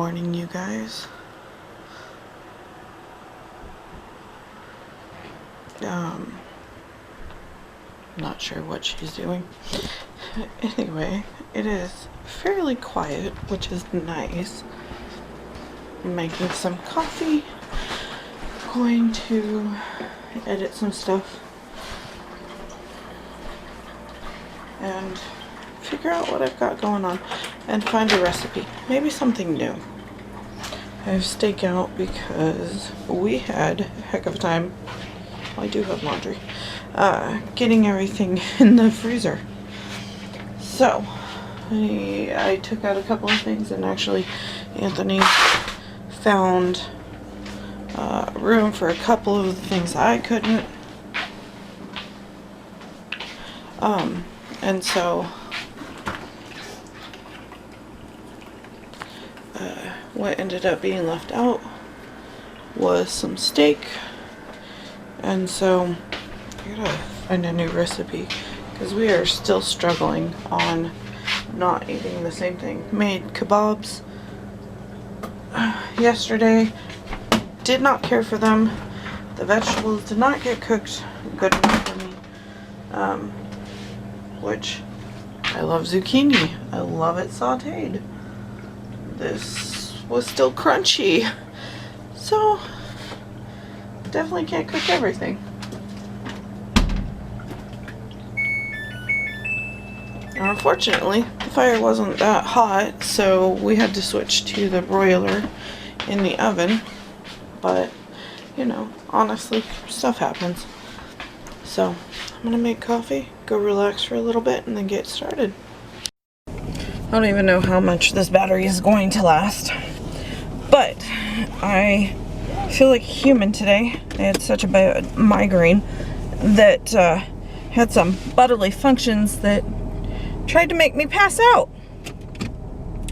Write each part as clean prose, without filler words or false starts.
morning, you guys. Not sure what she's doing. Anyway, it is fairly quiet, which is nice. I'm making some coffee. Going to edit some stuff and figure out what I've got going on and find a recipe. Maybe something new. I have steak out because we had a heck of a time. Well, I do have laundry. Getting everything in the freezer. So, I took out a couple of things, and actually Anthony found room for a couple of the things I couldn't. And so what ended up being left out was some steak. And so I gotta find a new recipe because we are still struggling on not eating the same thing. Made kebabs yesterday. Did not care for them. The vegetables did not get cooked good enough for me. Which I love zucchini. I love it sauteed. This was still crunchy. So definitely can't cook everything. Now, unfortunately, the fire wasn't that hot, so we had to switch to the broiler in the oven. But, you know, honestly, stuff happens. So, I'm gonna make coffee, go relax for a little bit, and then get started. I don't even know how much this battery is going to last. But, I feel like a human today. I had such a bad migraine that had some bodily functions that tried to make me pass out.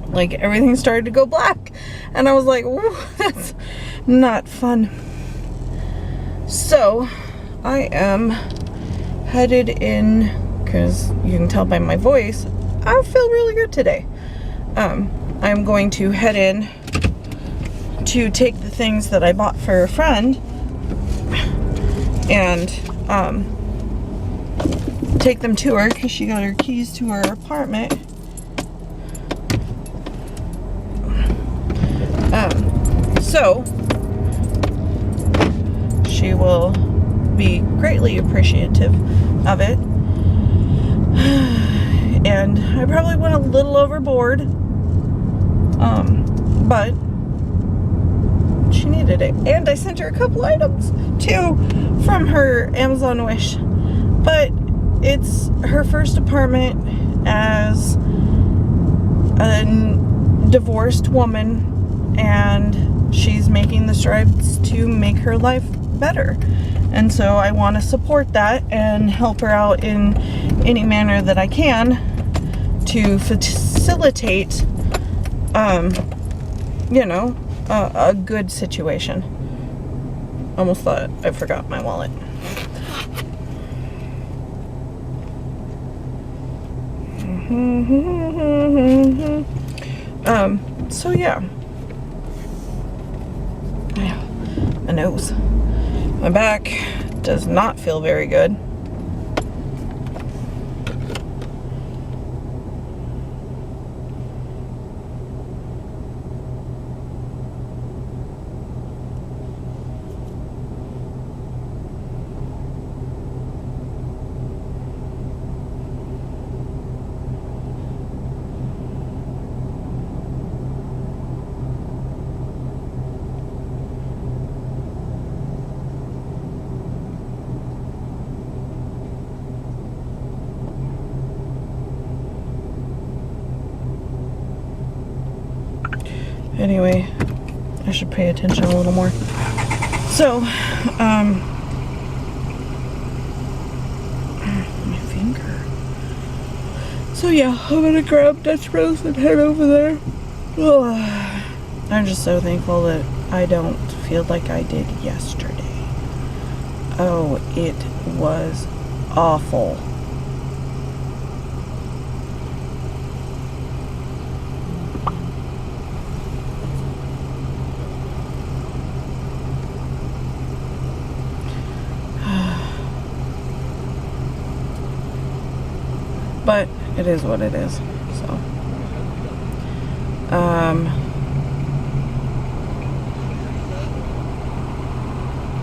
Like, everything started to go black. And I was like, ooh, that's not fun. So, I am headed in, because you can tell by my voice, I feel really good today. I'm going to head in to take the things that I bought for a friend and take them to her because she got her keys to her apartment. So she will be greatly appreciative of it. And I probably went a little overboard, but she needed it. And I sent her a couple items too from her Amazon wish. But it's her first apartment as a divorced woman, and she's making the strides to make her life better. And so I want to support that and help her out in any manner that I can to facilitate, you know, a good situation. Almost thought I forgot my wallet. So yeah. My nose. My back does not feel very good. Anyway, I should pay attention a little more. So, my finger. So yeah, I'm gonna grab Dutch Bros and head over there. Ugh. I'm just so thankful that I don't feel like I did yesterday. Oh, it was awful. it is what it is. So,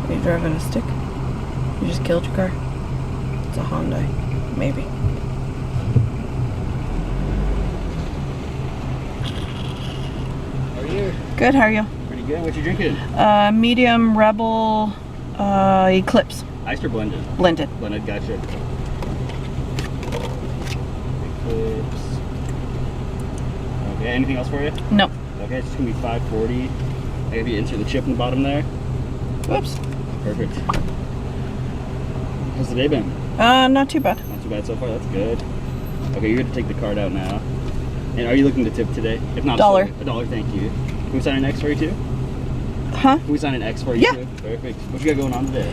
are you driving a stick? You just killed your car? It's a Hyundai, maybe. How are you? Good, how are you? Pretty good. What you drinking? Medium Rebel Eclipse. Iced or blended? Blended. Blended, gotcha. Eclipse. Okay, anything else for you? No. Okay, it's just gonna be $5.40. I have you insert the chip in the bottom there. Whoops. Perfect. How's the day been? Not too bad. Not too bad so far, that's good. Okay, you're gonna take the card out now. And are you looking to tip today? If not, $1. $1, thank you. Can we sign an X for you too? Huh? Can we sign an X for you Yeah. too? Perfect. What you got going on today?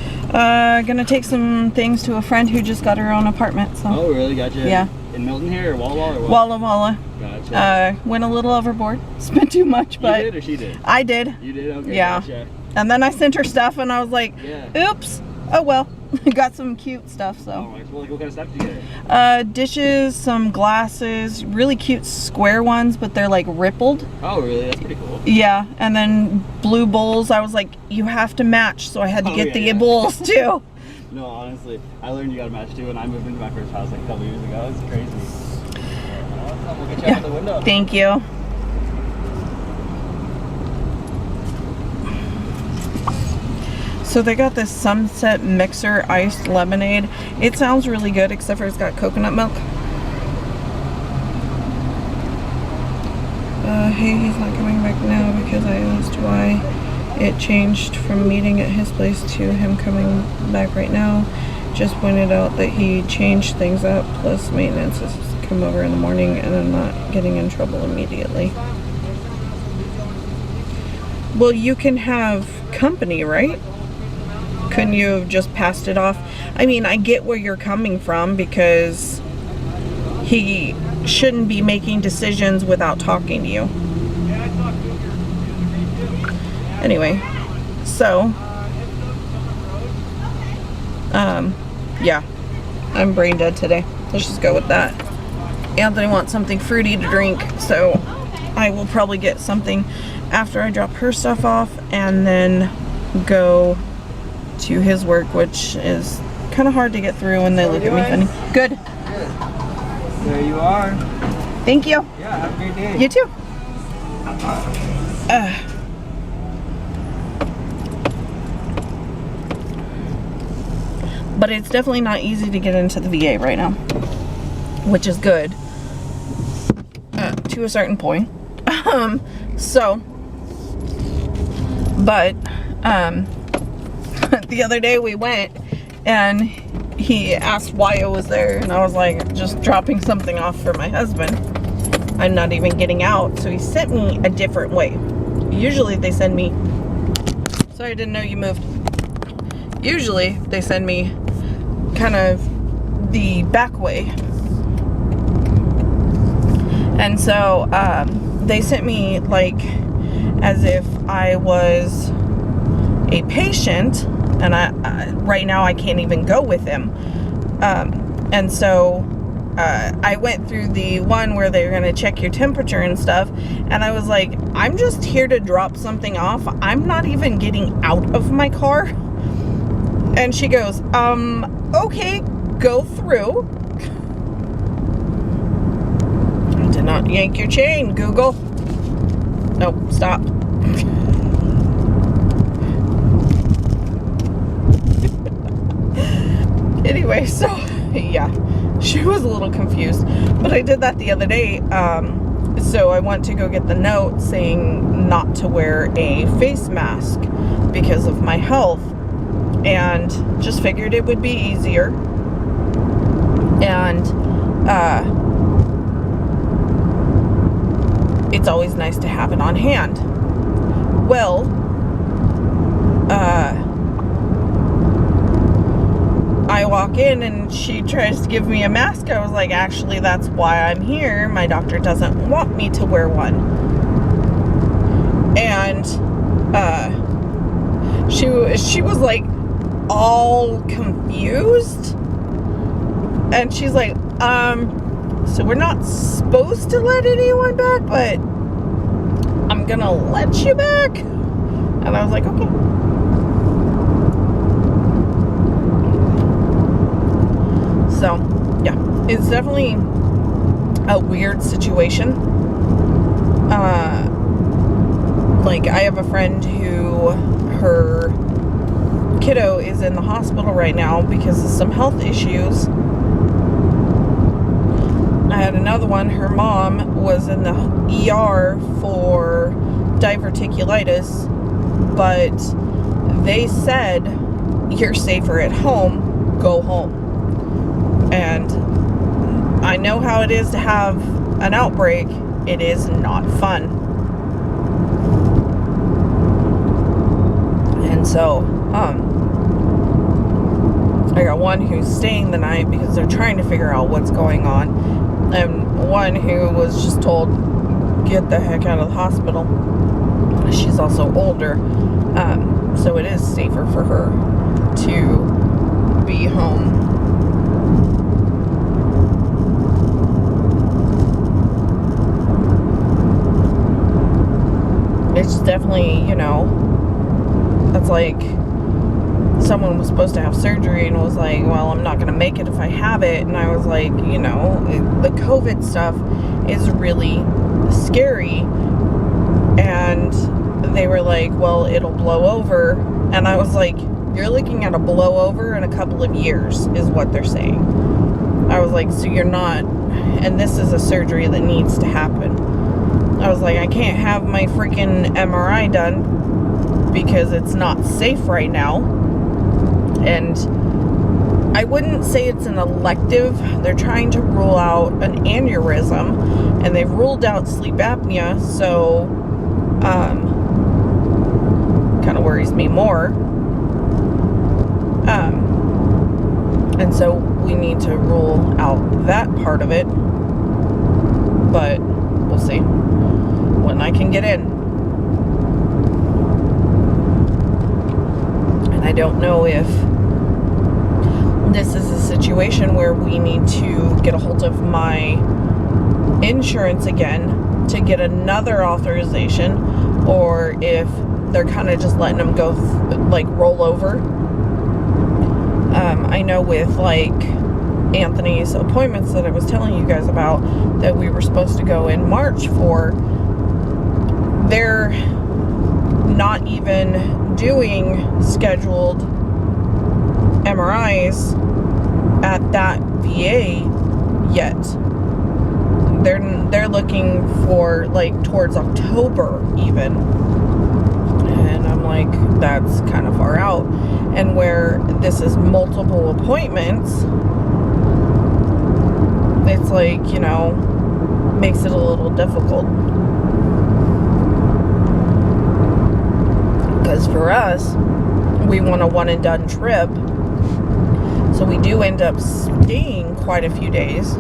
Gonna take some things to a friend who just got her own apartment, so. Oh, really? Gotcha. Yeah. In Milton here or Walla Walla or what? Walla Walla. Gotcha. Went a little overboard. Spent too much, but. You did or she did? I did. You did? Okay. Yeah. Gotcha. And then I sent her stuff and I was like, Yeah. oops. Oh well. Got some cute stuff, so. Oh, well, like, what kind of stuff did you get? Dishes, some glasses, really cute square ones, but they're like rippled. Oh, really? That's pretty cool. Yeah, and then blue bowls. I was like, you have to match, so I had to Oh, get yeah, the yeah. bowls too. No, honestly, I learned you got to match too when I moved into my first house like a couple years ago. It's crazy. We'll get you out the window. Thank you. So they got this Sunset Mixer iced lemonade. It sounds really good, except for it's got coconut milk. Hey, he's not coming back now because I asked why it changed from meeting at his place to him coming back right now. Just pointed out that he changed things up, plus maintenance has come over in the morning and I'm not getting in trouble immediately. Well, you can have company, right? Couldn't you have just passed it off? I mean, I get where you're coming from because he shouldn't be making decisions without talking to you. Anyway, so, yeah, I'm brain dead today. Let's just go with that. Anthony wants something fruity to drink, so I will probably get something after I drop her stuff off and then go to his work, which is kind of hard to get through when they look at me funny. Good. Good. There you are. Thank you. Yeah, have a great day. You too. But it's definitely not easy to get into the VA right now, which is good to a certain point. The other day we went and he asked why I was there and I was like, just dropping something off for my husband. I'm not even getting out, so he sent me a different way. Usually they send me, sorry, I didn't know you moved. Usually they send me kind of the back way. And so they sent me like as if I was a patient, and I right now I can't even go with him. And so I went through the one where they're gonna check your temperature and stuff, and I was like, I'm just here to drop something off. I'm not even getting out of my car. And she goes, okay, go through. I did not yank your chain, Google. Nope, stop. Anyway, so yeah, she was a little confused, but I did that the other day. So I went to go get the note saying not to wear a face mask because of my health, and just figured it would be easier. And it's always nice to have it on hand. Well, I walk in and she tries to give me a mask. I was like, actually, that's why I'm here. My doctor doesn't want me to wear one. And she was like all confused. And she's like, So we're not supposed to let anyone back, but I'm gonna let you back. And I was like, okay. So, yeah, it's definitely a weird situation. Like, I have a friend who her kiddo is in the hospital right now because of some health issues. I had another one, her mom was in the ER for diverticulitis, but they said, you're safer at home, go home. And I know how it is to have an outbreak. It is not fun. And so, I got one who's staying the night because they're trying to figure out what's going on. And one who was just told, get the heck out of the hospital. She's also older. So it is safer for her to be home. It's definitely, you know, it's like someone was supposed to have surgery and was like, well, I'm not going to make it if I have it. And I was like, you know, the COVID stuff is really scary. And they were like, well, it'll blow over. And I was like, you're looking at a blowover in a couple of years is what they're saying. I was like, so you're not, and this is a surgery that needs to happen. I was like, I can't have my freaking MRI done because it's not safe right now. And I wouldn't say it's an elective. They're trying to rule out an aneurysm, and they've ruled out sleep apnea, so kind of worries me more. And so we need to rule out that part of it, but we'll see when I can get in. And I don't know if this is a situation where we need to get a hold of my insurance again to get another authorization, or if they're kind of just letting them go like roll over. I know with like Anthony's appointments that I was telling you guys about that we were supposed to go in March for, they're not even doing scheduled MRIs at that VA yet. They're looking for like towards October even. And I'm like, that's kind of far out. And where this is multiple appointments, it's like, you know, makes it a little difficult. Because for us, we want a one and done trip. So we do end up staying quite a few days.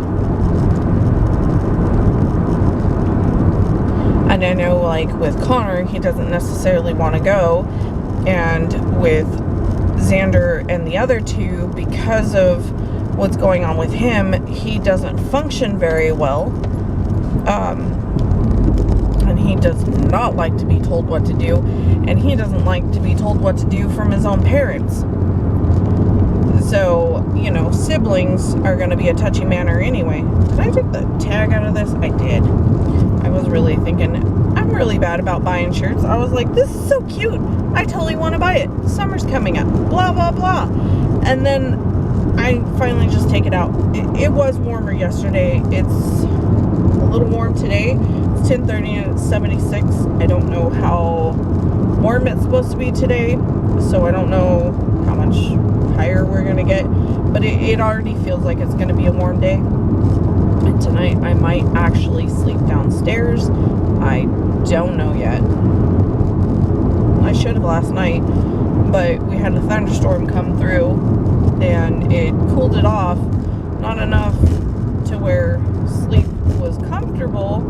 And I know, like, with Connor, he doesn't necessarily want to go. And with Xander and the other two, because of what's going on with him, he doesn't function very well. And he does not like to be told what to do. And he doesn't like to be told what to do from his own parents. So, you know, siblings are going to be a touchy manner anyway. Did I take the tag out of this? I did. I was really thinking, I'm really bad about buying shirts. I was like, this is so cute. I totally want to buy it. Summer's coming up. Blah, blah, blah. And then I finally just take it out. It was warmer yesterday. It's a little warm today. It's 10:30 and it's 76. I don't know how warm it's supposed to be today. So I don't know how much higher we're going to get. But it already feels like it's going to be a warm day. And tonight I might actually sleep downstairs. I don't know yet. I should have last night, but we had a thunderstorm come through and it cooled it off. Not enough to where sleep was comfortable,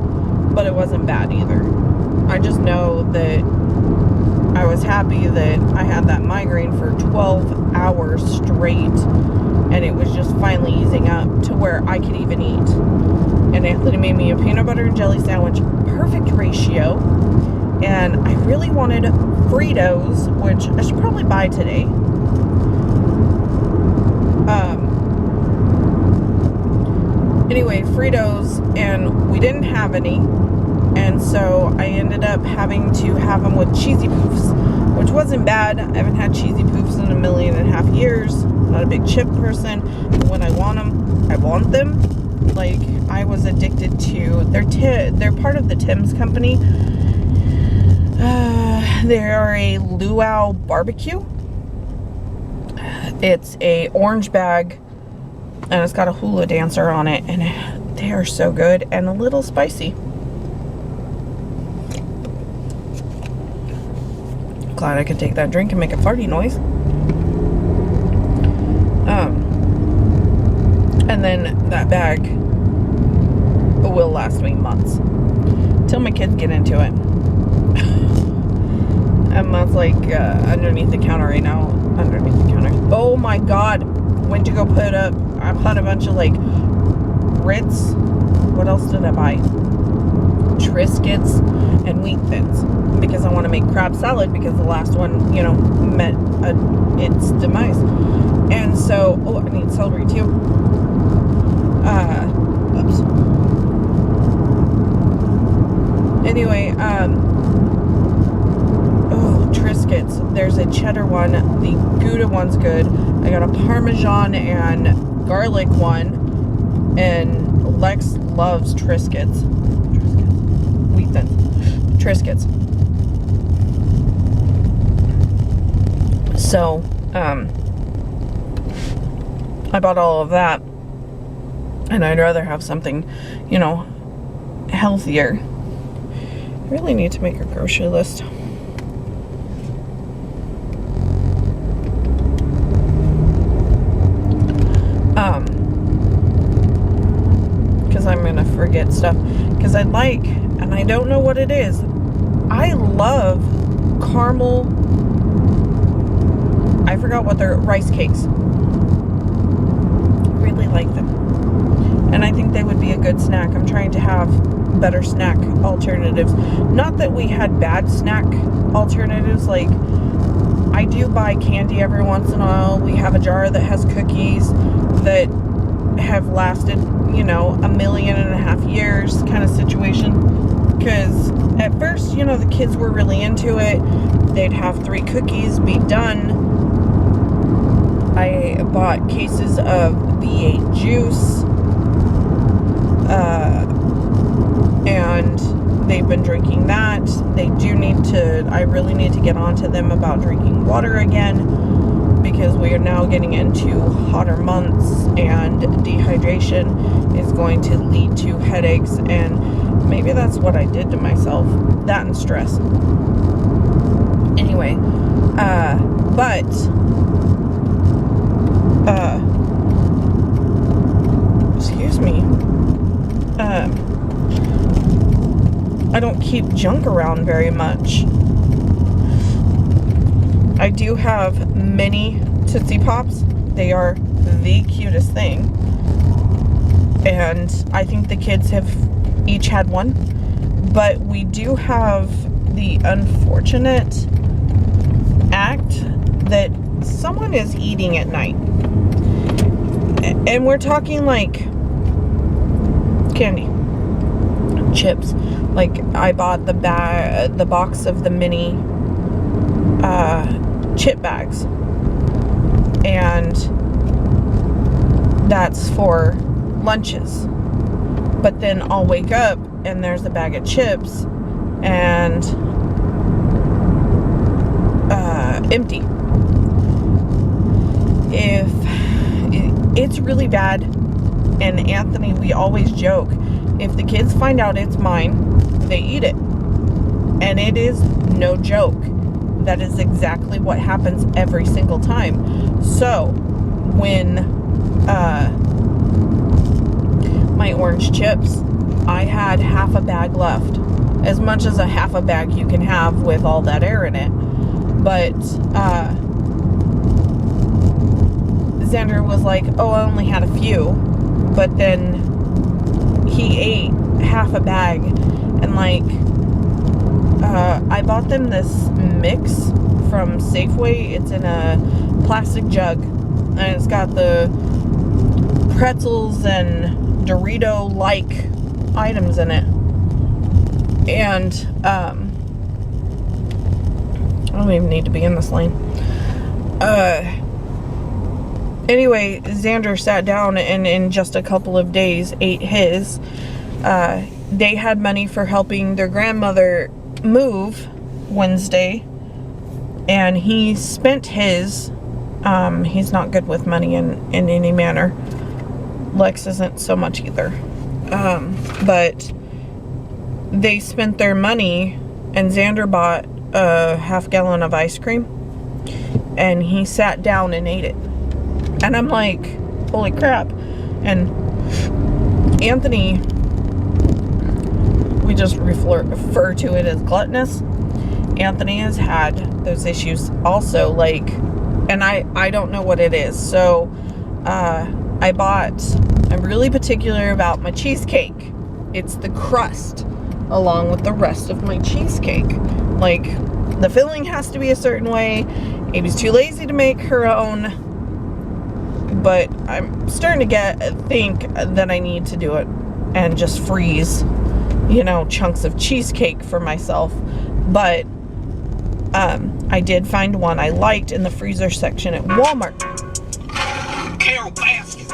but it wasn't bad either. I just know that I was happy that I had that migraine for 12 hours straight, and it was just finally easing up to where I could even eat. And Anthony made me a peanut butter and jelly sandwich, perfect ratio. And I really wanted Fritos, which I should probably buy today. Anyway, Fritos, and we didn't have any. And so I ended up having to have them with Cheesy Poofs, which wasn't bad. I haven't had Cheesy Poofs in 1.5 million years. I'm not a big chip person. But when I want them, I want them. Like, I was addicted to, they're part of the Tim's company. They are a luau barbecue. It's a orange bag, and it's got a hula dancer on it, and they are so good and a little spicy. Glad I could take that drink and make a farty noise. And then that bag will last me months till my kids get into it. And that's like underneath the counter right now. Underneath the counter. Oh my god. Went to go put up, I bought a bunch of like Ritz. What else did I buy? Triscuits and wheat thins, because I want to make crab salad, because the last one, you know, met its demise. And so, oh, I need celery too. Oops. Anyway, oh, Triscuits. There's a cheddar one. The Gouda one's good. I got a Parmesan and garlic one, and Lex loves Triscuits. Wheat thins. Triscuits. So, I bought all of that, and I'd rather have something, you know, healthier. I really need to make a grocery list. Because I'm gonna forget stuff. Because I'd like, and I don't know what it is, I love caramel, I forgot what they're, rice cakes. Really like them. And I think they would be a good snack. I'm trying to have better snack alternatives. Not that we had bad snack alternatives. Like, I do buy candy every once in a while. We have a jar that has cookies that have lasted, you know, 1.5 million years kind of situation. Because at first, you know, the kids were really into it. They'd have 3 cookies, be done. I bought cases of V8 juice, and they've been drinking that. They do need to, I really need to get on to them about drinking water again, because we are now getting into hotter months, and dehydration is going to lead to headaches, and maybe that's what I did to myself. That and stress. Anyway, excuse me. I don't keep junk around very much. I do have mini Tootsie Pops. They are the cutest thing. And I think the kids have each had one. But we do have the unfortunate act that someone is eating at night. And we're talking like candy, chips. Like, I bought the box of the mini chip bags, and that's for lunches. But then I'll wake up and there's a bag of chips and empty. If it's really bad, and Anthony, we always joke, if the kids find out it's mine, they eat it. And it is no joke. That is exactly what happens every single time. So when my orange chips, I had half a bag left. As much as a half a bag you can have with all that air in it. But Xander was like, oh, I only had a few. But then he ate half a bag. And like, I bought them this mix from Safeway. It's in a plastic jug. And it's got the pretzels and Dorito-like items in it. And, I don't even need to be in this lane. Anyway, Xander sat down and in just a couple of days ate his. They had money for helping their grandmother move Wednesday, and he spent his. He's not good with money in any manner. Lex isn't so much either. But they spent their money, and Xander bought a half gallon of ice cream, and he sat down and ate it. And I'm like, holy crap. And Anthony, we just refer to it as gluttonous. Anthony has had those issues also, like, and I don't know what it is. So I'm really particular about my cheesecake. It's the crust along with the rest of my cheesecake. Like, the filling has to be a certain way. Amy's too lazy to make her own. But I'm starting to think that I need to do it and just freeze, chunks of cheesecake for myself. But I did find one I liked in the freezer section at Walmart. Carol Baskin.